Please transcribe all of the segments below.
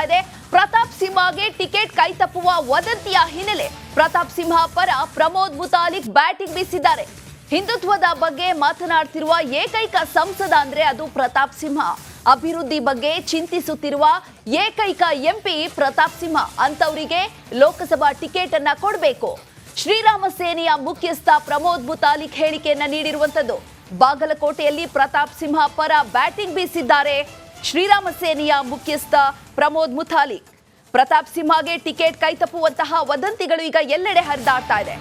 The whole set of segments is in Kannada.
ಇದೆ. ಪ್ರತಾಪ್ ಸಿಂಹಗೆ ಟಿಕೆಟ್ ಕೈತಪ್ಪುವ ವದಂತಿಯ ಹಿನ್ನೆಲೆ ಪ್ರತಾಪ್ ಸಿಂಹ ಪರ ಪ್ರಮೋದ್ ಮುತಾಲಿಕ್ ಬ್ಯಾಟಿಂಗ್ ಬೀಸಿದ್ದಾರೆ. ಹಿಂದುತ್ವದ ಬಗ್ಗೆ ಮಾತನಾಡ್ತಿರುವ ಏಕೈಕ ಸಂಸದ ಅಂದ್ರೆ ಅದು ಪ್ರತಾಪ್ ಸಿಂಹ. ಅಭಿವೃದ್ಧಿ ಬಗ್ಗೆ ಚಿಂತಿಸುತ್ತಿರುವ ಏಕೈಕ ಎಂಪಿ ಪ್ರತಾಪ್ ಸಿಂಹ. ಅಂತವರಿಗೆ ಲೋಕಸಭಾ ಟಿಕೆಟ್ ಅನ್ನ ಕೊಡಬೇಕು. ಶ್ರೀರಾಮ ಸೇನೆಯ ಮುಖ್ಯಸ್ಥ ಪ್ರಮೋದ್ ಮುತಾಲಿಕ್ ಹೇಳಿಕೆಯನ್ನ ನೀಡಿರುವಂತದ್ದು. ಬಾಗಲಕೋಟೆಯಲ್ಲಿ ಪ್ರತಾಪ್ ಸಿಂಹ ಪರ ಬ್ಯಾಟಿಂಗ್ ಬೀಸಿದ್ದಾರೆ ಶ್ರೀರಾಮ ಸೇನೆಯ ಮುಖ್ಯಸ್ಥ ಪ್ರಮೋದ್ ಮುತಾಲಿಕ್. ಪ್ರತಾಪ್ ಸಿಂಹಗೆ ಟಿಕೆಟ್ ಕೈತಪ್ಪುವಂತಹ ವದಂತಿಗಳು ಈಗ ಎಲ್ಲೆಡೆ ಹರಿದಾಡ್ತಾ ಇದೆ.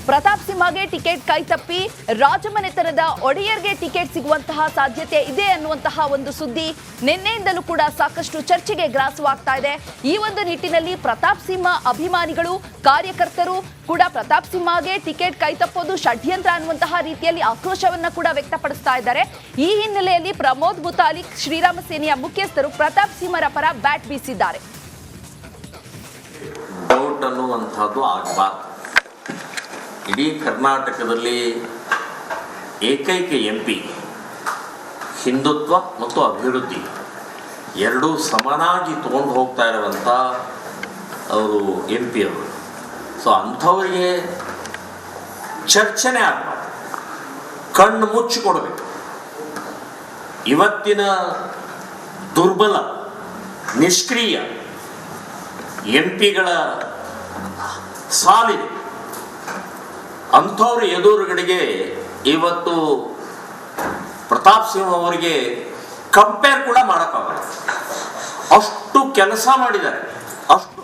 ಪ್ರತಾಪ್ ಸಿಂಹಗೆ ಟಿಕೆಟ್ ಕೈತಪ್ಪಿ ರಾಜಮನೆತನದ ಒಡೆಯರ್ಗೆ ಟಿಕೆಟ್ ಸಿಗುವಂತಹ ಸಾಧ್ಯತೆ ಇದೆ ಅನ್ನುವಂತಹ ಒಂದು ಸುದ್ದಿ ನಿನ್ನೆಯಿಂದಲೂ ಕೂಡ ಸಾಕಷ್ಟು ಚರ್ಚೆಗೆ ಗ್ರಾಸವಾಗ್ತಾ ಇದೆ. ಈ ಒಂದು ನಿಟ್ಟಿನಲ್ಲಿ ಪ್ರತಾಪ್ ಸಿಂಹ ಅಭಿಮಾನಿಗಳು, ಕಾರ್ಯಕರ್ತರು ಕೂಡ ಪ್ರತಾಪ್ ಸಿಂಹಗೆ ಟಿಕೆಟ್ ಕೈತಪ್ಪೋದು ಷಡ್ಯಂತ್ರ ಅನ್ನುವಂತಹ ರೀತಿಯಲ್ಲಿ ಆಕ್ರೋಶವನ್ನ ಕೂಡ ವ್ಯಕ್ತಪಡಿಸ್ತಾ ಇದ್ದಾರೆ. ಈ ಹಿನ್ನೆಲೆಯಲ್ಲಿ ಪ್ರಮೋದ್ ಮುತಾಲಿಕ್ ಶ್ರೀರಾಮ ಸೇನೆಯ ಮುಖ್ಯಸ್ಥರು ಪ್ರತಾಪ್ ಸಿಂಹರ ಪರ ಬ್ಯಾಟ್ ಬೀಸಿದ್ದಾರೆ. ಡೌಟ್ ಅನ್ನುವಂಥದ್ದು ಆಗಬಾರ್ದು. ಇಡೀ ಕರ್ನಾಟಕದಲ್ಲಿ ಏಕೈಕ ಎಂಪಿ ಹಿಂದುತ್ವ ಮತ್ತು ಅಭಿವೃದ್ಧಿ ಎರಡೂ ಸಮನಾಗಿ ತಗೊಂಡು ಹೋಗ್ತಾ ಇರುವಂಥ ಅವರು ಎಂಪಿ ಅವರು. ಸೊ ಅಂಥವರಿಗೆ ಚರ್ಚೆನೇ ಆಗಬಾರ್ದು, ಕಣ್ಣು ಮುಚ್ಚಿಕೊಡ್ಬೇಕು. ಇವತ್ತಿನ ದುರ್ಬಲ ನಿಷ್ಕ್ರಿಯ ಎಂಪಿಗಳ ಸಾಲಿದೆ. ಅಂಥವ್ರ ಎದುರುಗಡೆಗೆ ಇವತ್ತು ಪ್ರತಾಪ್ ಸಿಂಹ ಅವರಿಗೆ ಕಂಪೇರ್ ಕೂಡ ಮಾಡೋಕ್ಕಾಗಲ್ಲ. ಅಷ್ಟು ಕೆಲಸ ಮಾಡಿದ್ದಾರೆ. ಅಷ್ಟು